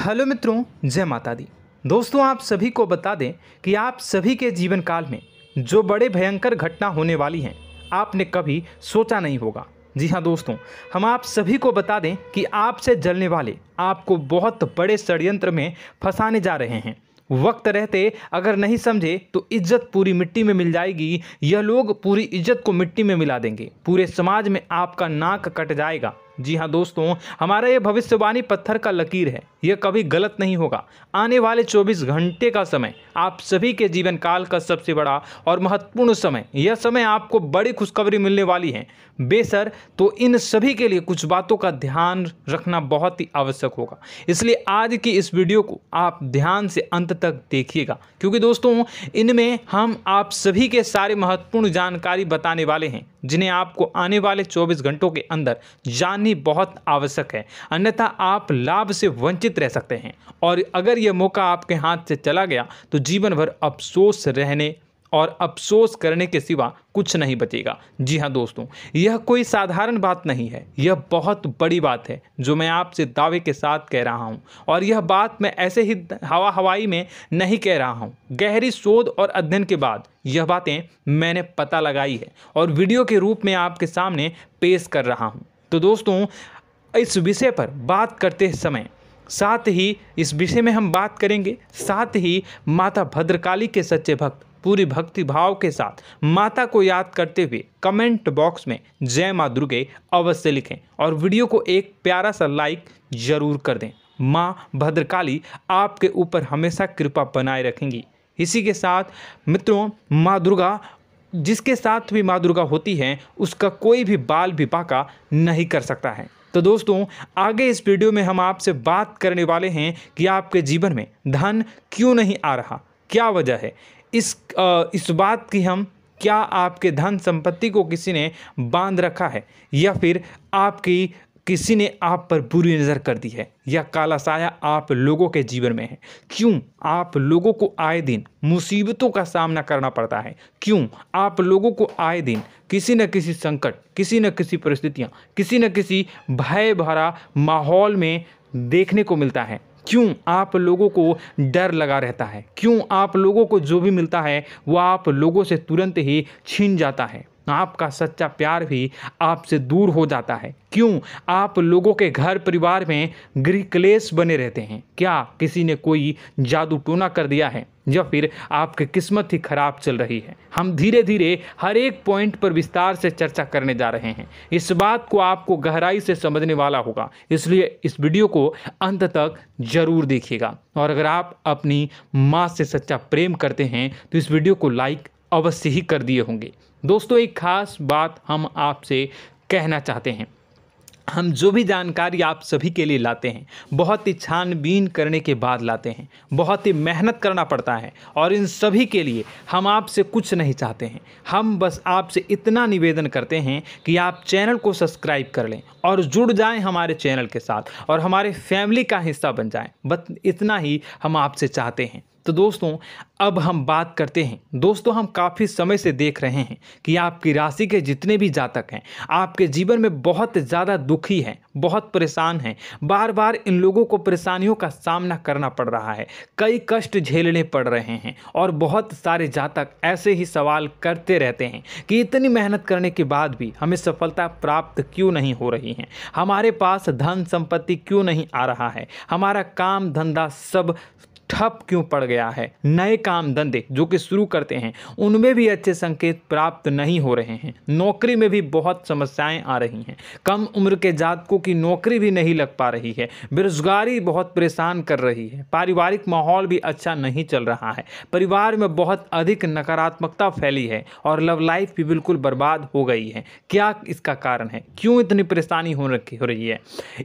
Hello मित्रों, जय माता दी। दोस्तों, आप सभी को बता दें कि आप सभी के जीवन काल में जो बड़े भयंकर घटना होने वाली हैं, आपने कभी सोचा नहीं होगा। जी हाँ दोस्तों, हम आप सभी को बता दें कि आपसे जलने वाले आपको बहुत बड़े षड्यंत्र में फंसाने जा रहे हैं। वक्त रहते अगर नहीं समझे तो इज्जत पूरी मिट्टी में मिल जाएगी। यह लोग पूरी इज्जत को मिट्टी में मिला देंगे। पूरे समाज में आपका नाक कट जाएगा। जी हाँ दोस्तों, हमारा ये भविष्यवाणी पत्थर का लकीर है, यह कभी गलत नहीं होगा। आने वाले 24 घंटे का समय आप सभी के जीवन काल का सबसे बड़ा और महत्वपूर्ण समय। यह समय आपको बड़ी खुशखबरी मिलने वाली है बेसर, तो इन सभी के लिए कुछ बातों का ध्यान रखना बहुत ही आवश्यक होगा। इसलिए आज की इस वीडियो को आप ध्यान से अंत तक देखिएगा, क्योंकि दोस्तों इनमें हम आप सभी के सारे महत्वपूर्ण जानकारी बताने वाले हैं, जिन्हें आपको आने वाले 24 घंटों के अंदर जाननी बहुत आवश्यक है। अन्यथा आप लाभ से वंचित रह सकते हैं, और अगर यह मौका आपके हाथ से चला गया तो जीवन भर अफसोस रहने और अफसोस करने के सिवा कुछ नहीं बचेगा। जी हाँ दोस्तों, यह कोई साधारण बात नहीं है, यह बहुत बड़ी बात है जो मैं आपसे दावे के साथ कह रहा हूँ। और यह बात मैं ऐसे ही हवाई में नहीं कह रहा हूँ। गहरी शोध और अध्ययन के बाद यह बातें मैंने पता लगाई है और वीडियो के रूप में आपके सामने पेश कर रहा हूँ। तो दोस्तों, इस विषय पर बात करते समय साथ ही इस विषय में हम बात करेंगे, साथ ही माता भद्रकाली के सच्चे भक्त पूरी भक्ति भाव के साथ माता को याद करते हुए कमेंट बॉक्स में जय माँ दुर्गे अवश्य लिखें और वीडियो को एक प्यारा सा लाइक जरूर कर दें। माँ भद्रकाली आपके ऊपर हमेशा कृपा बनाए रखेंगी। इसी के साथ मित्रों, माँ दुर्गा, जिसके साथ भी माँ दुर्गा होती हैं, उसका कोई भी बाल भी बांका नहीं कर सकता है। तो दोस्तों, आगे इस वीडियो में हम आपसे बात करने वाले हैं कि आपके जीवन में धन क्यों नहीं आ रहा, क्या वजह है इस बात की। हम क्या आपके धन संपत्ति को किसी ने बांध रखा है, या फिर आपकी किसी ने आप पर बुरी नज़र कर दी है, या काला साया आप लोगों के जीवन में है। क्यों आप लोगों को आए दिन मुसीबतों का सामना करना पड़ता है, क्यों आप लोगों को आए दिन किसी न किसी संकट, किसी न किसी परिस्थितियाँ, किसी न किसी भय भरा माहौल में देखने को मिलता है। क्यों आप लोगों को डर लगा रहता है, क्यों आप लोगों को जो भी मिलता है वह आप लोगों से तुरंत ही छीन जाता है, आपका सच्चा प्यार भी आपसे दूर हो जाता है। क्यों आप लोगों के घर परिवार में गृह क्लेश बने रहते हैं। क्या किसी ने कोई जादू टोना कर दिया है, या फिर आपकी किस्मत ही खराब चल रही है। हम धीरे धीरे हर एक पॉइंट पर विस्तार से चर्चा करने जा रहे हैं। इस बात को आपको गहराई से समझने वाला होगा, इसलिए इस वीडियो को अंत तक जरूर देखिएगा। और अगर आप अपनी माँ से सच्चा प्रेम करते हैं तो इस वीडियो को लाइक अवश्य ही कर दिए होंगे। दोस्तों, एक खास बात हम आपसे कहना चाहते हैं। हम जो भी जानकारी आप सभी के लिए लाते हैं, बहुत ही छानबीन करने के बाद लाते हैं, बहुत ही मेहनत करना पड़ता है, और इन सभी के लिए हम आपसे कुछ नहीं चाहते हैं। हम बस आपसे इतना निवेदन करते हैं कि आप चैनल को सब्सक्राइब कर लें और जुड़ जाएं हमारे चैनल के साथ और हमारे फैमिली का हिस्सा बन जाएं। बस इतना ही हम आपसे चाहते हैं। तो दोस्तों, अब हम बात करते हैं। दोस्तों, हम काफ़ी समय से देख रहे हैं कि आपकी राशि के जितने भी जातक हैं, आपके जीवन में बहुत ज़्यादा दुखी हैं, बहुत परेशान हैं। बार बार इन लोगों को परेशानियों का सामना करना पड़ रहा है, कई कष्ट झेलने पड़ रहे हैं, और बहुत सारे जातक ऐसे ही सवाल करते रहते हैं कि इतनी मेहनत करने के बाद भी हमें सफलता प्राप्त क्यों नहीं हो रही है, हमारे पास धन संपत्ति क्यों नहीं आ रहा है, हमारा काम धंधा सब ठप क्यों पड़ गया है, नए काम धंधे जो कि शुरू करते हैं उनमें भी अच्छे संकेत प्राप्त नहीं हो रहे हैं, नौकरी में भी बहुत समस्याएं आ रही हैं, कम उम्र के जातकों की नौकरी भी नहीं लग पा रही है, बेरोजगारी बहुत परेशान कर रही है, पारिवारिक माहौल भी अच्छा नहीं चल रहा है, परिवार में बहुत अधिक नकारात्मकता फैली है, और लव लाइफ भी बिल्कुल बर्बाद हो गई है। क्या इसका कारण है, क्यों इतनी परेशानी हो रही है?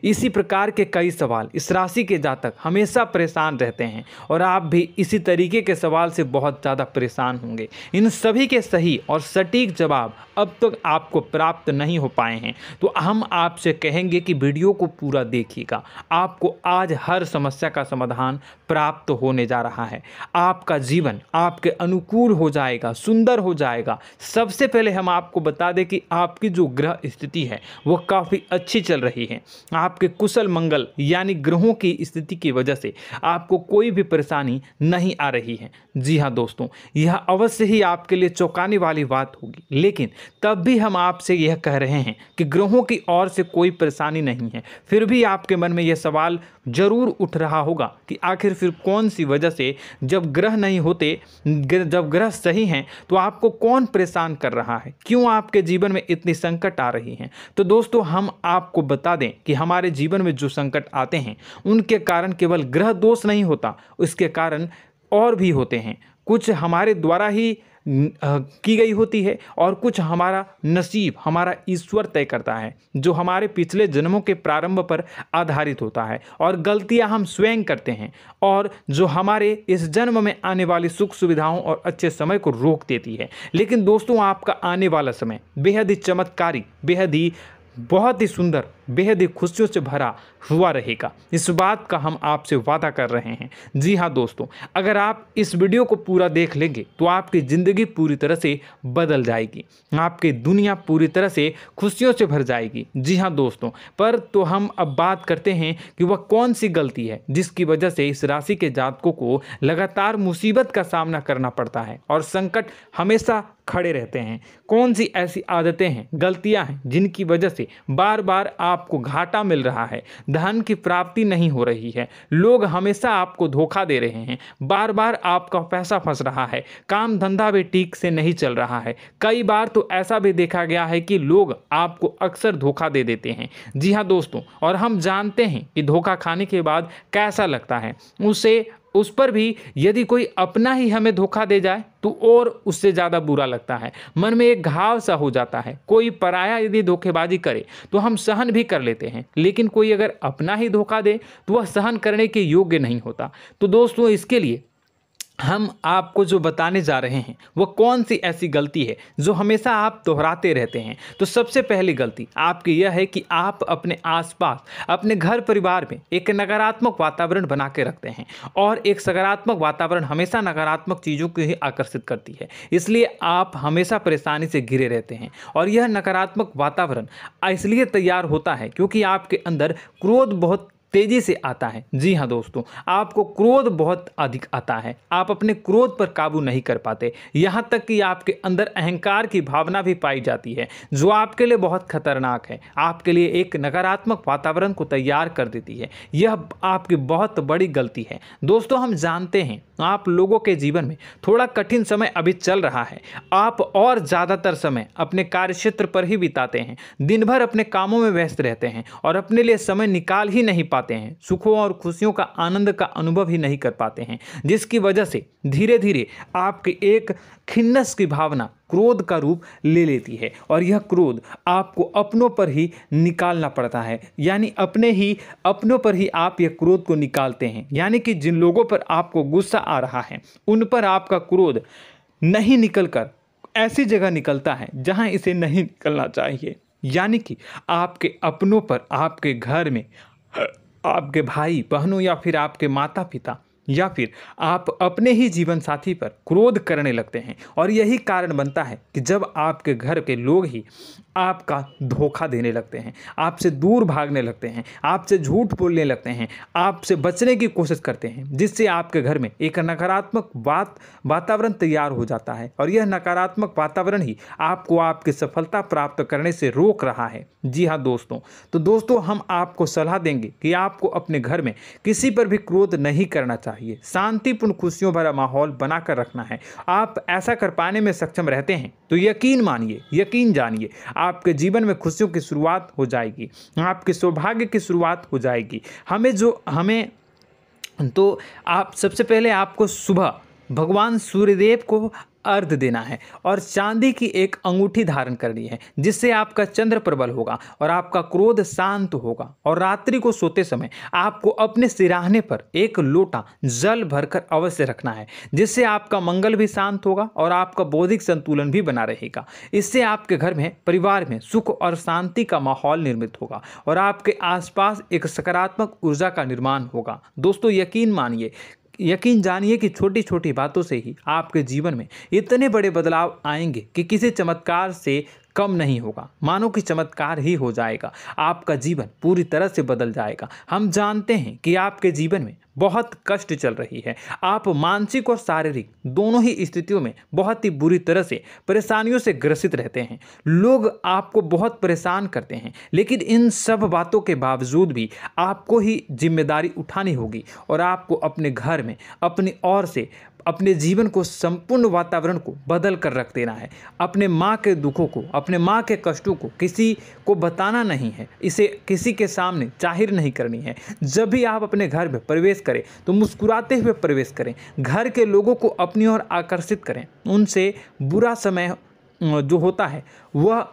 इसी प्रकार के कई सवाल इस राशि के जातक हमेशा परेशान रहते हैं। और आप भी इसी तरीके के सवाल से बहुत ज़्यादा परेशान होंगे। इन सभी के सही और सटीक जवाब अब तक आपको प्राप्त नहीं हो पाए हैं, तो हम आपसे कहेंगे कि वीडियो को पूरा देखिएगा। आपको आज हर समस्या का समाधान प्राप्त होने जा रहा है। आपका जीवन आपके अनुकूल हो जाएगा, सुंदर हो जाएगा। सबसे पहले हम आपको बता दें कि आपकी जो ग्रह स्थिति है वो काफ़ी अच्छी चल रही है। आपके कुशल मंगल यानी ग्रहों की स्थिति की वजह से आपको कोई भी परेशानी नहीं आ रही है। जी हाँ दोस्तों, यह अवश्य ही आपके लिए चौंकाने वाली बात होगी, लेकिन तब भी हम आपसे यह कह रहे हैं कि ग्रहों की ओर से कोई परेशानी नहीं है। फिर भी आपके मन में यह सवाल जरूर उठ रहा होगा कि आखिर फिर कौन सी वजह से, जब ग्रह नहीं होते, जब ग्रह सही हैं, तो आपको कौन परेशान कर रहा है, क्यों आपके जीवन में इतनी संकट आ रही हैं। तो दोस्तों, हम आपको बता दें कि हमारे जीवन में जो संकट आते हैं उनके कारण केवल ग्रह दोष नहीं होता, उसके कारण और भी होते हैं। कुछ हमारे द्वारा ही की गई होती है और कुछ हमारा नसीब, हमारा ईश्वर तय करता है, जो हमारे पिछले जन्मों के प्रारंभ पर आधारित होता है। और गलतियां हम स्वयं करते हैं और जो हमारे इस जन्म में आने वाली सुख सुविधाओं और अच्छे समय को रोक देती है। लेकिन दोस्तों, आपका आने वाला समय बेहद ही चमत्कारी, बेहद ही बहुत ही सुंदर, बेहद ही खुशियों से भरा हुआ रहेगा। इस बात का हम आपसे वादा कर रहे हैं। जी हाँ दोस्तों, अगर आप इस वीडियो को पूरा देख लेंगे तो आपकी ज़िंदगी पूरी तरह से बदल जाएगी, आपकी दुनिया पूरी तरह से खुशियों से भर जाएगी। जी हाँ दोस्तों, पर तो हम अब बात करते हैं कि वह कौन सी गलती है जिसकी वजह से इस राशि के जातकों को लगातार मुसीबत का सामना करना पड़ता है और संकट हमेशा खड़े रहते हैं। कौन सी ऐसी आदतें हैं, गलतियां हैं जिनकी वजह से बार बार आपको घाटा मिल रहा है, धन की प्राप्ति नहीं हो रही है, लोग हमेशा आपको धोखा दे रहे हैं, बार बार आपका पैसा फंस रहा है, काम धंधा भी ठीक से नहीं चल रहा है। कई बार तो ऐसा भी देखा गया है कि लोग आपको अक्सर धोखा दे देते हैं। जी हाँ दोस्तों, और हम जानते हैं कि धोखा खाने के बाद कैसा लगता है। उस पर भी यदि कोई अपना ही हमें धोखा दे जाए तो और उससे ज़्यादा बुरा लगता है, मन में एक घाव सा हो जाता है। कोई पराया यदि धोखेबाजी करे तो हम सहन भी कर लेते हैं, लेकिन कोई अगर अपना ही धोखा दे तो वह सहन करने के योग्य नहीं होता। तो दोस्तों, इसके लिए हम आपको जो बताने जा रहे हैं वो कौन सी ऐसी गलती है जो हमेशा आप दोहराते रहते हैं। तो सबसे पहली गलती आपकी यह है कि आप अपने आसपास, अपने घर परिवार में एक नकारात्मक वातावरण बना के रखते हैं, और एक सकारात्मक वातावरण हमेशा नकारात्मक चीज़ों को ही आकर्षित करती है। इसलिए आप हमेशा परेशानी से घिरे रहते हैं, और यह नकारात्मक वातावरण इसलिए तैयार होता है क्योंकि आपके अंदर क्रोध बहुत तेजी से आता है। जी हाँ दोस्तों, आपको क्रोध बहुत अधिक आता है, आप अपने क्रोध पर काबू नहीं कर पाते, यहाँ तक कि आपके अंदर अहंकार की भावना भी पाई जाती है, जो आपके लिए बहुत खतरनाक है, आपके लिए एक नकारात्मक वातावरण को तैयार कर देती है। यह आपकी बहुत बड़ी गलती है। दोस्तों, हम जानते हैं आप लोगों के जीवन में थोड़ा कठिन समय अभी चल रहा है। आप और ज़्यादातर समय अपने कार्यक्षेत्र पर ही बिताते हैं, दिन भर अपने कामों में व्यस्त रहते हैं और अपने लिए समय निकाल ही नहीं पाते हैं, सुखों और खुशियों का आनंद का अनुभव ही नहीं कर पाते हैं, जिसकी वजह से धीरे धीरे आपकी एक खिन्नस की भावना क्रोध का रूप ले लेती है, और यह क्रोध आपको अपनों पर ही निकालना पड़ता है। यानी अपनों पर ही आप यह क्रोध को निकालते हैं। यानी कि जिन लोगों पर आपको गुस्सा आ रहा है उन पर आपका क्रोध नहीं निकलकर ऐसी जगह निकलता है जहां इसे नहीं निकलना चाहिए। यानी कि आपके अपनों पर, आपके घर में आपके भाई बहनों या फिर आपके माता पिता या फिर आप अपने ही जीवन साथी पर क्रोध करने लगते हैं, और यही कारण बनता है कि जब आपके घर के लोग ही आपका धोखा देने लगते हैं, आपसे दूर भागने लगते हैं, आपसे झूठ बोलने लगते हैं, आपसे बचने की कोशिश करते हैं, जिससे आपके घर में एक नकारात्मक वातावरण तैयार हो जाता है, और यह नकारात्मक वातावरण ही आपको आपकी सफलता प्राप्त करने से रोक रहा है। जी हाँ दोस्तों, तो दोस्तों, हम आपको सलाह देंगे कि आपको अपने घर में किसी पर भी क्रोध नहीं करना चाहिए, शांतिपूर्ण खुशियों भरा माहौल बनाकर रखना है। आप ऐसा कर पाने में सक्षम रहते हैं तो यकीन मानिए, यकीन जानिए, आपके जीवन में खुशियों की शुरुआत हो जाएगी, आपके सौभाग्य की शुरुआत हो जाएगी। आप सबसे पहले आपको सुबह भगवान सूर्यदेव को अर्घ देना है और चांदी की एक अंगूठी धारण करनी है, जिससे आपका चंद्र प्रबल होगा और आपका क्रोध शांत होगा। और रात्रि को सोते समय आपको अपने सिराहने पर एक लोटा जल भरकर अवश्य रखना है, जिससे आपका मंगल भी शांत होगा और आपका बौद्धिक संतुलन भी बना रहेगा। इससे आपके घर में, परिवार में सुख और शांति का माहौल निर्मित होगा और आपके आसपास एक सकारात्मक ऊर्जा का निर्माण होगा। दोस्तों यकीन जानिए कि छोटी छोटी बातों से ही आपके जीवन में इतने बड़े बदलाव आएंगे कि किसी चमत्कार से कम नहीं होगा। मानो कि चमत्कार ही हो जाएगा, आपका जीवन पूरी तरह से बदल जाएगा। हम जानते हैं कि आपके जीवन में बहुत कष्ट चल रही है, आप मानसिक और शारीरिक दोनों ही स्थितियों में बहुत ही बुरी तरह से परेशानियों से ग्रसित रहते हैं। लोग आपको बहुत परेशान करते हैं, लेकिन इन सब बातों के बावजूद भी आपको ही जिम्मेदारी उठानी होगी और आपको अपने घर में अपनी ओर से अपने जीवन को, संपूर्ण वातावरण को बदल कर रख देना है। अपने माँ के दुखों को, अपने माँ के कष्टों को किसी को बताना नहीं है, इसे किसी के सामने जाहिर नहीं करनी है। जब भी आप अपने घर में प्रवेश करें तो मुस्कुराते हुए प्रवेश करें, घर के लोगों को अपनी ओर आकर्षित करें। उनसे बुरा समय जो होता है वह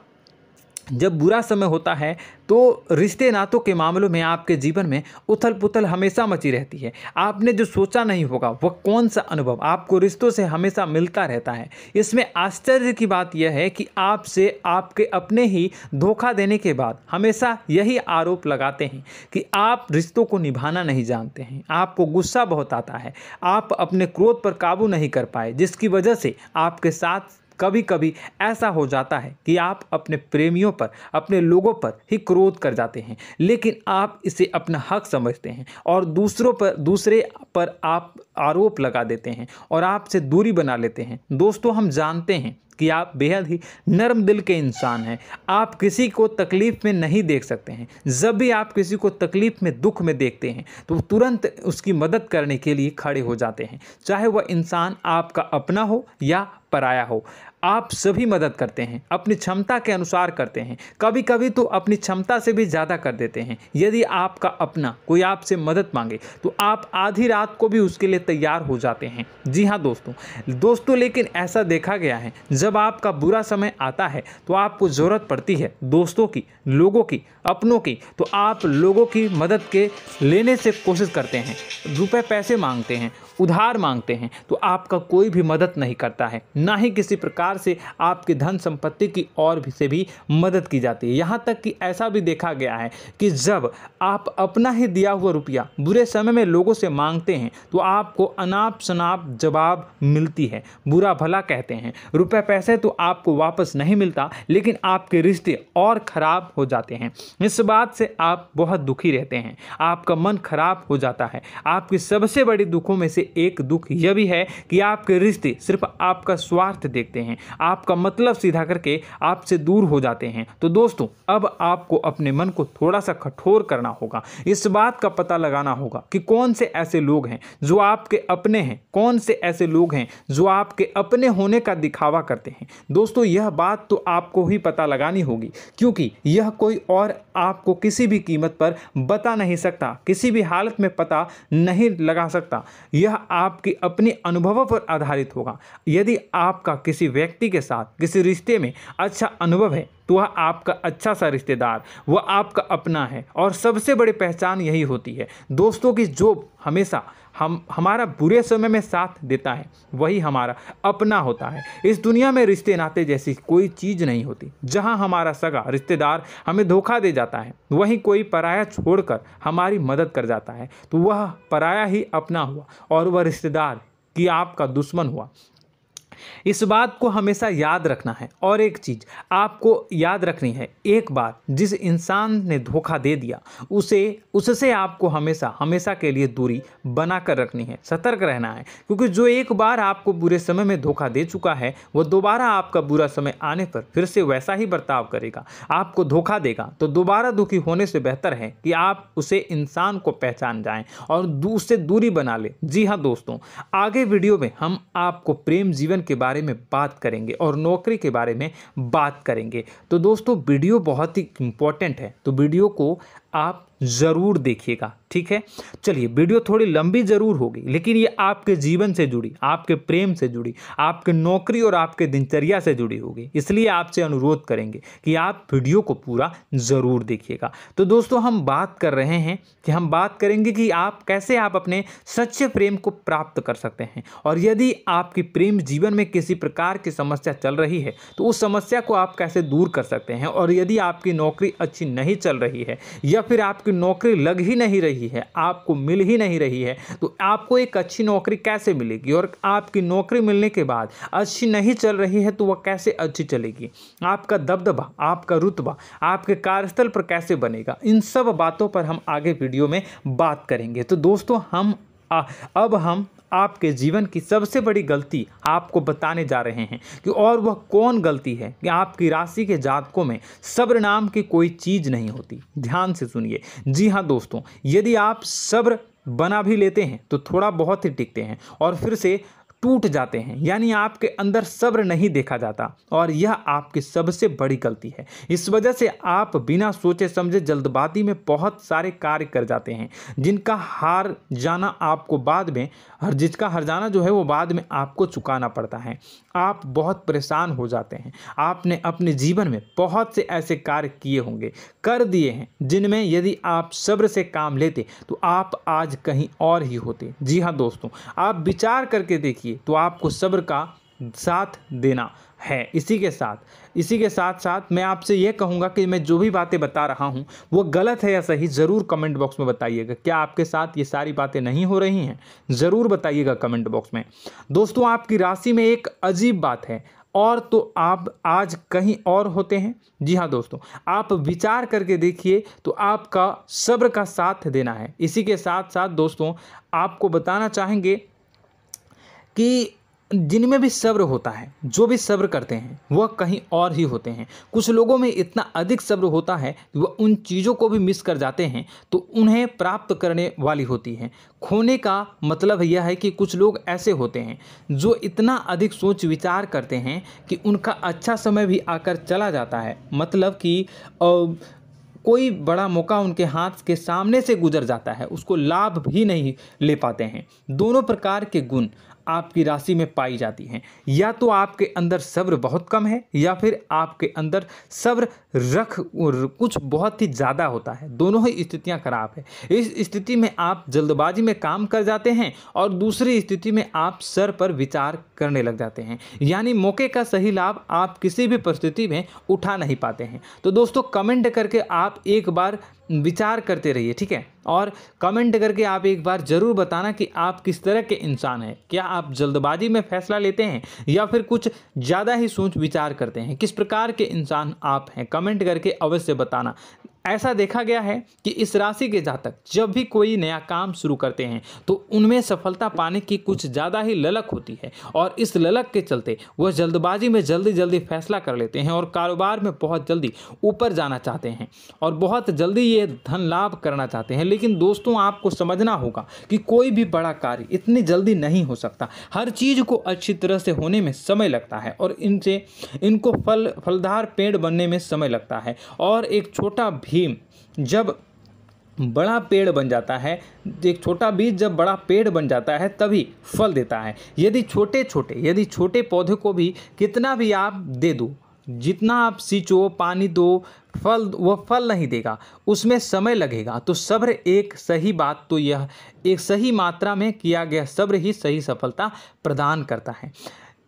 जब बुरा समय होता है तो रिश्ते नातों के मामलों में आपके जीवन में उथल पुथल हमेशा मची रहती है। आपने जो सोचा नहीं होगा वह कौन सा अनुभव आपको रिश्तों से हमेशा मिलता रहता है। इसमें आश्चर्य की बात यह है कि आपसे आपके अपने ही धोखा देने के बाद हमेशा यही आरोप लगाते हैं कि आप रिश्तों को निभाना नहीं जानते हैं। आपको गुस्सा बहुत आता है, आप अपने क्रोध पर काबू नहीं कर पाए, जिसकी वजह से आपके साथ कभी कभी ऐसा हो जाता है कि आप अपने प्रेमियों पर, अपने लोगों पर ही क्रोध कर जाते हैं, लेकिन आप इसे अपना हक समझते हैं और दूसरे पर आप आरोप लगा देते हैं और आपसे दूरी बना लेते हैं। दोस्तों हम जानते हैं कि आप बेहद ही नर्म दिल के इंसान हैं। आप किसी को तकलीफ़ में नहीं देख सकते हैं। जब भी आप किसी को तकलीफ़ में, दुख में देखते हैं तो तुरंत उसकी मदद करने के लिए खड़े हो जाते हैं, चाहे वह इंसान आपका अपना हो या पराया हो। आप सभी मदद करते हैं, अपनी क्षमता के अनुसार करते हैं, कभी कभी तो अपनी क्षमता से भी ज़्यादा कर देते हैं। यदि आपका अपना कोई आपसे मदद मांगे तो आप आधी रात को भी उसके लिए तैयार हो जाते हैं। जी हाँ दोस्तों, लेकिन ऐसा देखा गया है जब आपका बुरा समय आता है तो आपको ज़रूरत पड़ती है दोस्तों की, लोगों की, अपनों की, तो आप लोगों की मदद के लेने से कोशिश करते हैं, रुपए पैसे मांगते हैं, उधार मांगते हैं, तो आपका कोई भी मदद नहीं करता है, ना ही किसी प्रकार से आपकी धन संपत्ति की और भी से भी मदद की जाती है। यहाँ तक कि ऐसा भी देखा गया है कि जब आप अपना ही दिया हुआ रुपया बुरे समय में लोगों से मांगते हैं तो आपको अनाप शनाप जवाब मिलती है, बुरा भला कहते हैं। रुपए पैसे तो आपको वापस नहीं मिलता, लेकिन आपके रिश्ते और खराब हो जाते हैं। इस बात से आप बहुत दुखी रहते हैं, आपका मन खराब हो जाता है। आपकी सबसे बड़ी दुखों में से एक दुख यह भी है कि आपके रिश्ते सिर्फ आपका स्वार्थ देखते हैं, आपका मतलब सीधा करके आपसे दूर हो जाते हैं। तो दोस्तों अब आपको अपने मन को थोड़ा सा कठोर करना होगा, इस बात का पता लगाना होगा कि कौन से ऐसे लोग हैं जो आपके अपने हैं, कौन से ऐसे लोग हैं जो आपके अपने होने का दिखावा करते हैं। दोस्तों यह बात तो आपको ही पता लगानी होगी, क्योंकि यह कोई और आपको किसी भी कीमत पर बता नहीं सकता, किसी भी हालत में पता नहीं लगा सकता। यह आपके अपने अनुभवों पर आधारित होगा। यदि आपका किसी व्यक्ति के साथ किसी रिश्ते में अच्छा अनुभव है तो वह आपका अच्छा सा रिश्तेदार, वह आपका अपना है। और सबसे बड़ी पहचान यही होती है दोस्तों की जो हमेशा हमारा बुरे समय में साथ देता है वही हमारा अपना होता है। इस दुनिया में रिश्ते नाते जैसी कोई चीज़ नहीं होती। जहां हमारा सगा रिश्तेदार हमें धोखा दे जाता है, वहीं कोई पराया छोड़कर हमारी मदद कर जाता है तो वह पराया ही अपना हुआ और वह रिश्तेदार की आपका दुश्मन हुआ। इस बात को हमेशा याद रखना है। और एक चीज़ आपको याद रखनी है, एक बार जिस इंसान ने धोखा दे दिया उससे आपको हमेशा हमेशा के लिए दूरी बना कर रखनी है, सतर्क रहना है। क्योंकि जो एक बार आपको बुरे समय में धोखा दे चुका है वह दोबारा आपका बुरा समय आने पर फिर से वैसा ही बर्ताव करेगा, आपको धोखा देगा। तो दोबारा दुखी होने से बेहतर है कि आप उसे इंसान को पहचान जाएं और उससे दूरी बना लें। जी हाँ दोस्तों, आगे वीडियो में हम आपको प्रेम जीवन के बारे में बात करेंगे और नौकरी के बारे में बात करेंगे। तो दोस्तों वीडियो बहुत ही इम्पोर्टेंट है, तो वीडियो को आप ज़रूर देखिएगा, ठीक है। चलिए, वीडियो थोड़ी लंबी ज़रूर होगी, लेकिन ये आपके जीवन से जुड़ी, आपके प्रेम से जुड़ी, आपके नौकरी और आपके दिनचर्या से जुड़ी होगी, इसलिए आपसे अनुरोध करेंगे कि आप वीडियो को पूरा ज़रूर देखिएगा। तो दोस्तों, हम बात कर रहे हैं कि हम बात करेंगे कि आप कैसे आप अपने सच्चे प्रेम को प्राप्त कर सकते हैं, और यदि आपकी प्रेम जीवन में किसी प्रकार की समस्या चल रही है तो उस समस्या को आप कैसे दूर कर सकते हैं, और यदि आपकी नौकरी अच्छी नहीं चल रही है या फिर आपकी नौकरी लग ही नहीं रही है, आपको मिल ही नहीं रही है, तो आपको एक अच्छी नौकरी कैसे मिलेगी, और आपकी नौकरी मिलने के बाद अच्छी नहीं चल रही है तो वह कैसे अच्छी चलेगी, आपका दबदबा, आपका रुतबा आपके कार्यस्थल पर कैसे बनेगा, इन सब बातों पर हम आगे वीडियो में बात करेंगे। तो दोस्तों, अब हम आपके जीवन की सबसे बड़ी गलती आपको बताने जा रहे हैं कि और वह कौन गलती है कि आपकी राशि के जातकों में सब्र नाम की कोई चीज़ नहीं होती। ध्यान से सुनिए। जी हाँ दोस्तों, यदि आप सब्र बना भी लेते हैं तो थोड़ा बहुत ही टिकते हैं और फिर से टूट जाते हैं, यानी आपके अंदर सब्र नहीं देखा जाता, और यह आपकी सबसे बड़ी गलती है। इस वजह से आप बिना सोचे समझे जल्दबाजी में बहुत सारे कार्य कर जाते हैं, जिनका हार जाना आपको बाद में, जिसका हर जाना जो है वो बाद में आपको चुकाना पड़ता है। आप बहुत परेशान हो जाते हैं। आपने अपने जीवन में बहुत से ऐसे कार्य किए होंगे, कर दिए हैं, जिनमें यदि आप सब्र से काम लेते तो आप आज कहीं और ही होते। जी हाँ दोस्तों, आप विचार करके देखिए तो आपको सब्र का साथ देना है। इसी के साथ साथ मैं आपसे ये कहूँगा कि मैं जो भी बातें बता रहा हूँ वो गलत है या सही, ज़रूर कमेंट बॉक्स में बताइएगा। क्या आपके साथ ये सारी बातें नहीं हो रही हैं, ज़रूर बताइएगा कमेंट बॉक्स में। दोस्तों, आपकी राशि में एक अजीब बात है, और तो आप आज कहीं और होते हैं। जी हाँ दोस्तों, आप विचार करके देखिए तो आपका सब्र का साथ देना है। इसी के साथ साथ दोस्तों, आपको बताना चाहेंगे कि जिनमें भी सब्र होता है, जो भी सब्र करते हैं वह कहीं और ही होते हैं। कुछ लोगों में इतना अधिक सब्र होता है कि वह उन चीज़ों को भी मिस कर जाते हैं तो उन्हें प्राप्त करने वाली होती हैं। खोने का मतलब यह है कि कुछ लोग ऐसे होते हैं जो इतना अधिक सोच विचार करते हैं कि उनका अच्छा समय भी आकर चला जाता है, मतलब कि कोई बड़ा मौका उनके हाथ के सामने से गुजर जाता है, उसको लाभ भी नहीं ले पाते हैं। दोनों प्रकार के गुण आपकी राशि में पाई जाती हैं। या तो आपके अंदर सब्र बहुत कम है, या फिर आपके अंदर सब्र कुछ बहुत ही ज़्यादा होता है। दोनों ही स्थितियां खराब है। इस स्थिति में आप जल्दबाजी में काम कर जाते हैं, और दूसरी स्थिति में आप सर पर विचार करने लग जाते हैं, यानी मौके का सही लाभ आप किसी भी परिस्थिति में उठा नहीं पाते हैं। तो दोस्तों, कमेंट करके आप एक बार विचार करते रहिए, ठीक है, और कमेंट करके आप एक बार ज़रूर बताना कि आप किस तरह के इंसान हैं। क्या आप जल्दबाजी में फैसला लेते हैं या फिर कुछ ज़्यादा ही सोच विचार करते हैं? किस प्रकार के इंसान आप हैं, कमेंट करके अवश्य बताना। ऐसा देखा गया है कि इस राशि के जातक जब भी कोई नया काम शुरू करते हैं तो उनमें सफलता पाने की कुछ ज़्यादा ही ललक होती है, और इस ललक के चलते वह जल्दबाजी में जल्दी फैसला कर लेते हैं, और कारोबार में बहुत जल्दी ऊपर जाना चाहते हैं, और बहुत जल्दी ये धन लाभ करना चाहते हैं। लेकिन दोस्तों, आपको समझना होगा कि कोई भी बड़ा कार्य इतनी जल्दी नहीं हो सकता। हर चीज़ को अच्छी तरह से होने में समय लगता है, और इनको फलदार पेड़ बनने में समय लगता है। और एक छोटा भीम जब बड़ा पेड़ बन जाता है, एक छोटा बीज जब बड़ा पेड़ बन जाता है तभी फल देता है। यदि छोटे पौधे को भी कितना भी आप दे दो, जितना आप सींचो, पानी दो, वह फल नहीं देगा, उसमें समय लगेगा। तो सब्र एक सही बात, तो यह एक सही मात्रा में किया गया सब्र ही सही सफलता प्रदान करता है,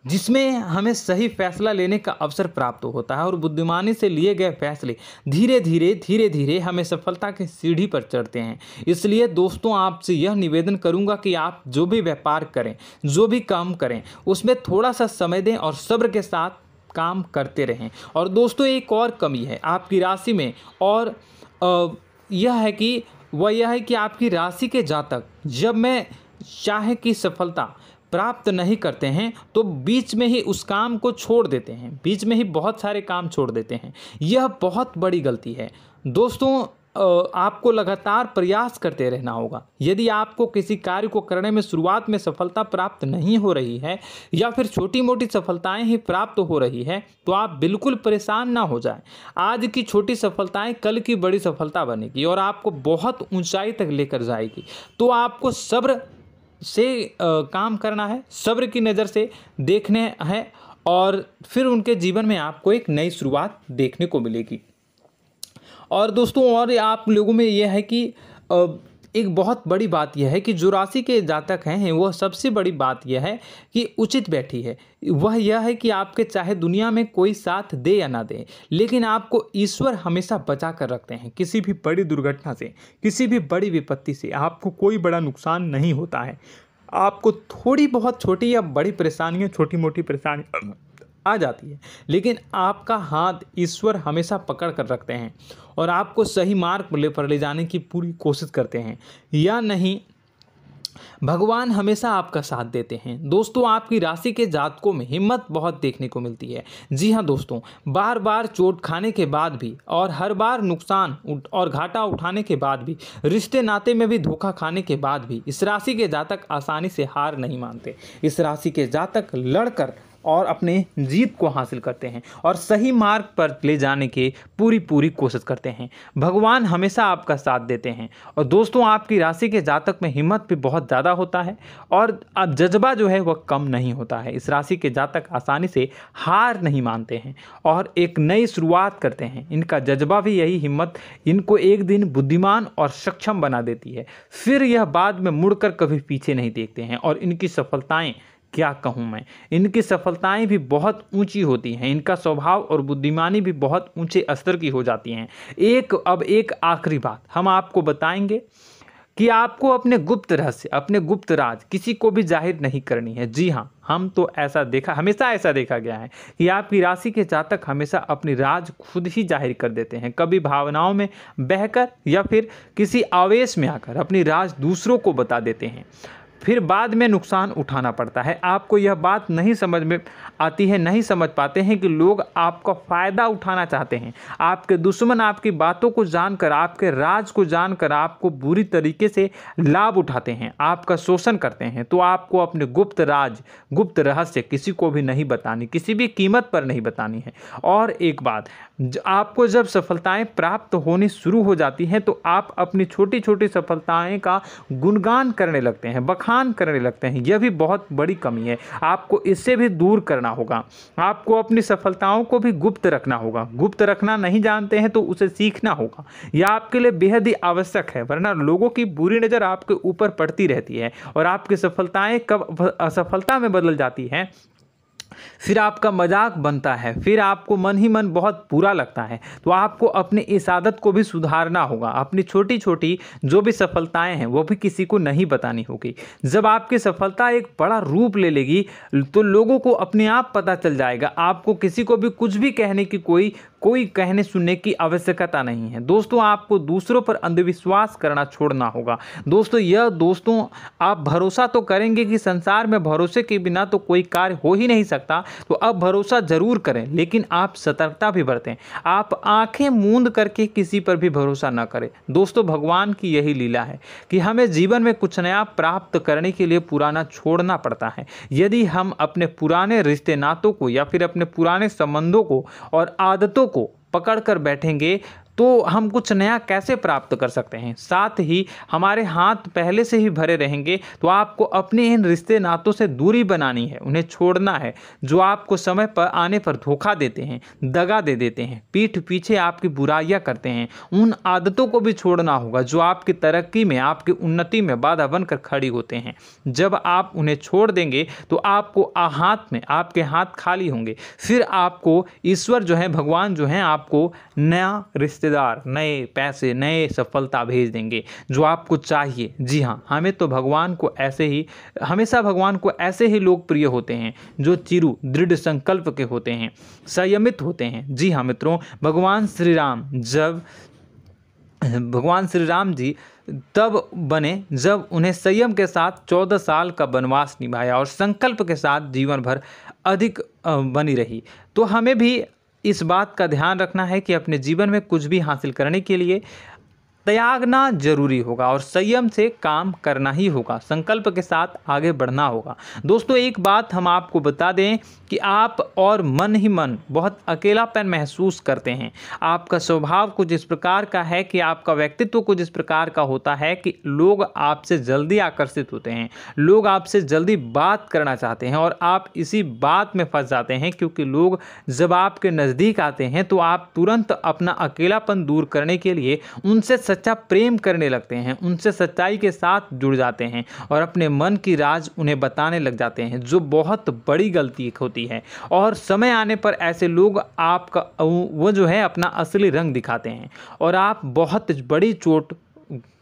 जिसमें हमें सही फैसला लेने का अवसर प्राप्त होता है, और बुद्धिमानी से लिए गए फैसले धीरे धीरे हमें सफलता की सीढ़ी पर चढ़ते हैं। इसलिए दोस्तों, आपसे यह निवेदन करूंगा कि आप जो भी व्यापार करें, जो भी काम करें, उसमें थोड़ा सा समय दें और सब्र के साथ काम करते रहें। और दोस्तों, एक और कमी है आपकी राशि में, और यह है कि आपकी राशि के जातक जब मैं चाहे कि सफलता प्राप्त नहीं करते हैं तो बीच में ही उस काम को छोड़ देते हैं, बीच में ही बहुत सारे काम छोड़ देते हैं। यह बहुत बड़ी गलती है दोस्तों। आपको लगातार प्रयास करते रहना होगा। यदि आपको किसी कार्य को करने में शुरुआत में सफलता प्राप्त नहीं हो रही है या फिर छोटी मोटी सफलताएं ही प्राप्त हो रही है तो आप बिल्कुल परेशान ना हो जाएं। आज की छोटी सफलताएं कल की बड़ी सफलता बनेगी और आपको बहुत ऊंचाई तक लेकर जाएगी। तो आपको सब्र से काम करना है, सब्र की नज़र से देखने हैं और फिर उनके जीवन में आपको एक नई शुरुआत देखने को मिलेगी। और दोस्तों और आप लोगों में यह है कि एक बहुत बड़ी बात यह है कि जो राशि के जातक हैं वह सबसे बड़ी बात यह है कि उचित बैठी है। वह यह है कि आपके चाहे दुनिया में कोई साथ दे या ना दे, लेकिन आपको ईश्वर हमेशा बचा कर रखते हैं। किसी भी बड़ी दुर्घटना से, किसी भी बड़ी विपत्ति से आपको कोई बड़ा नुकसान नहीं होता है। आपको थोड़ी बहुत छोटी या बड़ी परेशानियाँ, छोटी मोटी परेशानी आ जाती है, लेकिन आपका हाथ ईश्वर हमेशा पकड़ कर रखते हैं और आपको सही मार्ग पर ले जाने की पूरी कोशिश करते हैं। या नहीं, भगवान हमेशा आपका साथ देते हैं। दोस्तों आपकी राशि के जातकों में हिम्मत बहुत देखने को मिलती है। जी हाँ दोस्तों, बार बार चोट खाने के बाद भी और हर बार नुकसान और घाटा उठाने के बाद भी, रिश्ते नाते में भी धोखा खाने के बाद भी इस राशि के जातक आसानी से हार नहीं मानते। इस राशि के जातक लड़कर और अपने जीत को हासिल करते हैं और सही मार्ग पर ले जाने की पूरी कोशिश करते हैं। भगवान हमेशा आपका साथ देते हैं। और दोस्तों आपकी राशि के जातक में हिम्मत भी बहुत ज़्यादा होता है और अब जज्बा जो है वह कम नहीं होता है। इस राशि के जातक आसानी से हार नहीं मानते हैं और एक नई शुरुआत करते हैं। इनका जज्बा भी यही हिम्मत इनको एक दिन बुद्धिमान और सक्षम बना देती है। फिर यह बाद में मुड़कर कभी पीछे नहीं देखते हैं और इनकी सफलताएं, क्या कहूँ मैं, इनकी सफलताएं भी बहुत ऊंची होती हैं। इनका स्वभाव और बुद्धिमानी भी बहुत ऊंचे स्तर की हो जाती हैं। अब एक आखिरी बात हम आपको बताएंगे कि आपको अपने गुप्त रहस्य, अपने गुप्त राज किसी को भी जाहिर नहीं करनी है। जी हाँ, हमेशा ऐसा देखा गया है कि आपकी राशि के जातक हमेशा अपनी राज खुद ही जाहिर कर देते हैं। कभी भावनाओं में बहकर या फिर किसी आवेश में आकर अपनी राज दूसरों को बता देते हैं, फिर बाद में नुकसान उठाना पड़ता है। आपको यह बात नहीं समझ में आती है, नहीं समझ पाते हैं कि लोग आपका फ़ायदा उठाना चाहते हैं। आपके दुश्मन आपकी बातों को जानकर, आपके राज को जानकर आपको बुरी तरीके से लाभ उठाते हैं, आपका शोषण करते हैं। तो आपको अपने गुप्त राज, गुप्त रहस्य किसी को भी नहीं बतानी, किसी भी कीमत पर नहीं बतानी है। और एक बात, आपको जब सफलताएं प्राप्त होनी शुरू हो जाती हैं तो आप अपनी छोटी छोटी सफलताएं का गुणगान करने लगते हैं, बखान करने लगते हैं। यह भी बहुत बड़ी कमी है, आपको इससे भी दूर करना होगा। आपको अपनी सफलताओं को भी गुप्त रखना होगा। गुप्त रखना नहीं जानते हैं तो उसे सीखना होगा। यह आपके लिए बेहद ही आवश्यक है, वरना लोगों की बुरी नज़र आपके ऊपर पड़ती रहती है और आपकी सफलताएं कब असफलता में बदल जाती हैं, फिर आपका मजाक बनता है, फिर आपको मन ही मन बहुत बुरा लगता है। तो आपको अपनी इस आदत को भी सुधारना होगा। अपनी छोटी छोटी जो भी सफलताएं हैं वो भी किसी को नहीं बतानी होगी। जब आपकी सफलता एक बड़ा रूप ले लेगी तो लोगों को अपने आप पता चल जाएगा। आपको किसी को भी कुछ भी कहने की कोई कहने सुनने की आवश्यकता नहीं है। दोस्तों आपको दूसरों पर अंधविश्वास करना छोड़ना होगा। दोस्तों आप भरोसा तो करेंगे कि संसार में भरोसे के बिना तो कोई कार्य हो ही नहीं सकता, तो अब भरोसा जरूर करें, लेकिन आप सतर्कता भी बरतें। आप आंखें मूंद करके किसी पर भी भरोसा न करें। दोस्तों भगवान की यही लीला है कि हमें जीवन में कुछ नया प्राप्त करने के लिए पुराना छोड़ना पड़ता है। यदि हम अपने पुराने रिश्ते नातों को या फिर अपने पुराने संबंधों को और आदतों को पकड़ कर बैठेंगे तो हम कुछ नया कैसे प्राप्त कर सकते हैं। साथ ही हमारे हाथ पहले से ही भरे रहेंगे। तो आपको अपने इन रिश्ते नातों से दूरी बनानी है, उन्हें छोड़ना है। जो आपको समय पर आने पर धोखा देते हैं, दगा दे देते हैं, पीठ पीछे आपकी बुराइयां करते हैं, उन आदतों को भी छोड़ना होगा जो आपकी तरक्की में, आपकी उन्नति में बाधा बनकर खड़ी होते हैं। जब आप उन्हें छोड़ देंगे तो आपको आपके हाथ खाली होंगे। फिर आपको ईश्वर जो है, भगवान जो है, आपको नया रिश्तेदार, नए पैसे, नए सफलता भेज देंगे जो आपको चाहिए। जी हाँ, हमेशा भगवान को ऐसे ही लोग प्रिय होते हैं जो चिरु दृढ़ संकल्प के होते हैं, संयमित होते हैं। जी हाँ मित्रों, भगवान श्री राम जी तब बने जब उन्हें संयम के साथ 14 साल का वनवास निभाया और संकल्प के साथ जीवन भर अधिक बनी रही। तो हमें भी इस बात का ध्यान रखना है कि अपने जीवन में कुछ भी हासिल करने के लिए त्यागना जरूरी होगा और संयम से काम करना ही होगा, संकल्प के साथ आगे बढ़ना होगा। दोस्तों एक बात हम आपको बता दें कि आप और मन ही मन बहुत अकेलापन महसूस करते हैं। आपका स्वभाव कुछ इस प्रकार का है कि आपका व्यक्तित्व कुछ इस प्रकार का होता है कि लोग आपसे जल्दी आकर्षित होते हैं, लोग आपसे जल्दी बात करना चाहते हैं और आप इसी बात में फंस जाते हैं, क्योंकि लोग जब आपके नज़दीक आते हैं तो आप तुरंत अपना अकेलापन दूर करने के लिए उनसे सच्चा प्रेम करने लगते हैं, उनसे सच्चाई के साथ जुड़ जाते हैं और अपने मन की राज उन्हें बताने लग जाते हैं, जो बहुत बड़ी गलती होती है। और समय आने पर ऐसे लोग आपका वो जो है अपना असली रंग दिखाते हैं और आप बहुत बड़ी चोट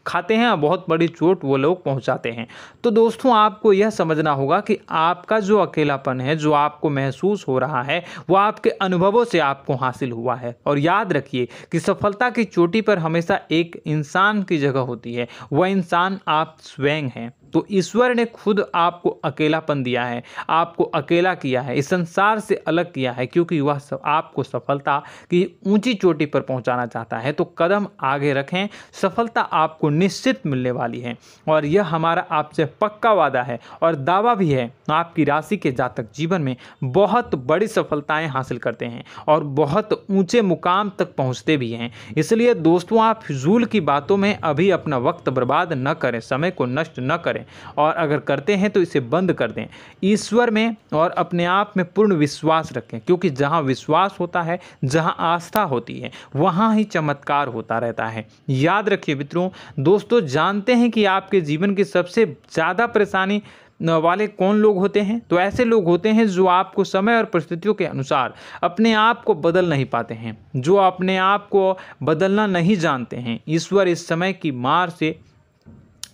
खाते हैं और बहुत बड़ी चोट वो लोग पहुंचाते हैं। तो दोस्तों आपको यह समझना होगा कि आपका जो अकेलापन है, जो आपको महसूस हो रहा है, वो आपके अनुभवों से आपको हासिल हुआ है। और याद रखिए कि सफलता की चोटी पर हमेशा एक इंसान की जगह होती है, वह इंसान आप स्वयं हैं। तो ईश्वर ने खुद आपको अकेलापन दिया है, आपको अकेला किया है, इस संसार से अलग किया है, क्योंकि वह आपको सफलता की ऊंची चोटी पर पहुंचाना चाहता है। तो कदम आगे रखें, सफलता आपको निश्चित मिलने वाली है और यह हमारा आपसे पक्का वादा है और दावा भी है। आपकी राशि के जातक जीवन में बहुत बड़ी सफलताएं हासिल करते हैं और बहुत ऊंचे मुकाम तक पहुंचते भी हैं। इसलिए दोस्तों आप फिजूल की बातों में अभी अपना वक्त बर्बाद न करें, समय को नष्ट न करें और अगर करते हैं तो इसे बंद कर दें। ईश्वर में और अपने आप में पूर्ण विश्वास रखें, क्योंकि जहां विश्वास होता है, जहां आस्था होती है, वहां ही चमत्कार होता रहता है। याद रखिए मित्रों, दोस्तों जानते हैं कि आपके जीवन की सबसे ज़्यादा परेशानी वाले कौन लोग होते हैं? तो ऐसे लोग होते हैं जो आपको समय और परिस्थितियों के अनुसार अपने आप को बदल नहीं पाते हैं, जो अपने आप को बदलना नहीं जानते हैं। ईश्वर इस समय की मार से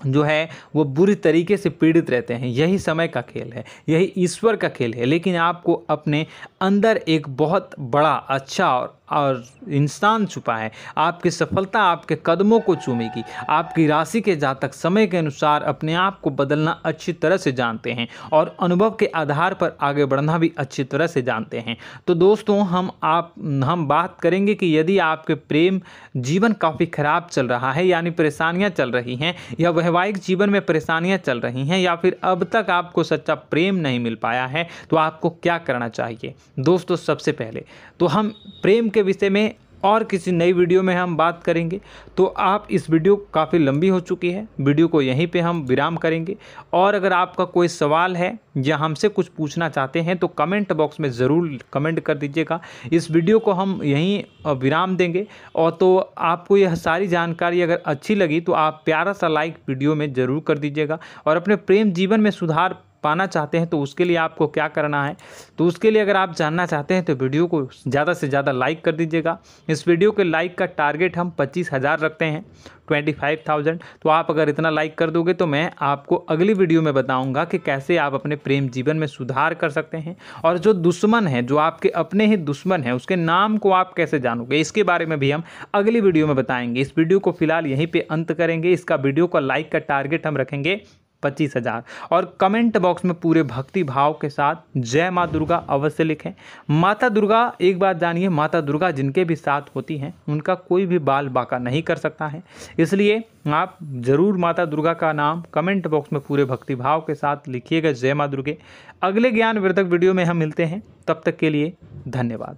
जो है वो बुरी तरीके से पीड़ित रहते हैं। यही समय का खेल है, यही ईश्वर का खेल है। लेकिन आपको अपने अंदर एक बहुत बड़ा अच्छा और इंसान छुपा है। आपकी सफलता आपके कदमों को चूमेगी। आपकी राशि के जातक समय के अनुसार अपने आप को बदलना अच्छी तरह से जानते हैं और अनुभव के आधार पर आगे बढ़ना भी अच्छी तरह से जानते हैं। तो दोस्तों हम बात करेंगे कि यदि आपके प्रेम जीवन काफ़ी खराब चल रहा है, यानी परेशानियां चल रही हैं, या वैवाहिक जीवन में परेशानियां चल रही हैं, या फिर अब तक आपको सच्चा प्रेम नहीं मिल पाया है, तो आपको क्या करना चाहिए। दोस्तों सबसे पहले तो हम प्रेम के विषय में और किसी नई वीडियो में हम बात करेंगे। तो आप इस वीडियो काफ़ी लंबी हो चुकी है, वीडियो को यहीं पे हम विराम करेंगे। और अगर आपका कोई सवाल है या हमसे कुछ पूछना चाहते हैं तो कमेंट बॉक्स में ज़रूर कमेंट कर दीजिएगा। इस वीडियो को हम यहीं विराम देंगे। और तो आपको यह सारी जानकारी अगर अच्छी लगी तो आप प्यारा सा लाइक वीडियो में ज़रूर कर दीजिएगा। और अपने प्रेम जीवन में सुधार पाना चाहते हैं तो उसके लिए आपको क्या करना है, तो उसके लिए अगर आप जानना चाहते हैं तो वीडियो को ज़्यादा से ज़्यादा लाइक कर दीजिएगा। इस वीडियो के लाइक का टारगेट हम 25,000 रखते हैं, 25,000। तो आप अगर इतना लाइक कर दोगे तो मैं आपको अगली वीडियो में बताऊंगा कि कैसे आप अपने प्रेम जीवन में सुधार कर सकते हैं। और जो दुश्मन है, जो आपके अपने ही दुश्मन है, उसके नाम को आप कैसे जानोगे, इसके बारे में भी हम अगली वीडियो में बताएंगे। इस वीडियो को फिलहाल यहीं पर अंत करेंगे। इसका वीडियो का लाइक का टारगेट हम रखेंगे 25,000। और कमेंट बॉक्स में पूरे भक्ति भाव के साथ जय माँ दुर्गा अवश्य लिखें। माता दुर्गा, एक बात जानिए, माता दुर्गा जिनके भी साथ होती हैं उनका कोई भी बाल बाका नहीं कर सकता है। इसलिए आप ज़रूर माता दुर्गा का नाम कमेंट बॉक्स में पूरे भक्ति भाव के साथ लिखिएगा, जय माँ दुर्गे। अगले ज्ञानवर्धक वीडियो में हम मिलते हैं, तब तक के लिए धन्यवाद।